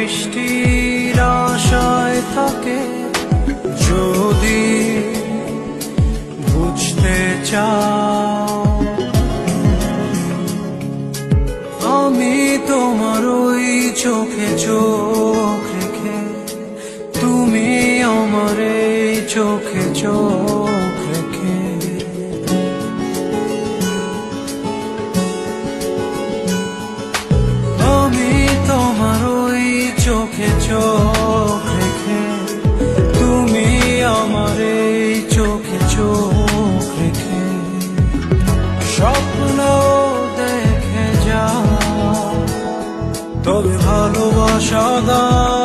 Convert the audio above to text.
বৃষ্টির আশায় থাকে, যদি বুঝতে চাও আমি তোমার ওই চোখে চোখ রেখে, তুমি আমার এই চোখে চোখ রেখে। আমি তোমার ওই চোখে চোখ রেখে, তুমি আমার এই চোখে চোখ রেখে। স্বপ্ন দেখে যাও, তবে ভালোবাসা দাও।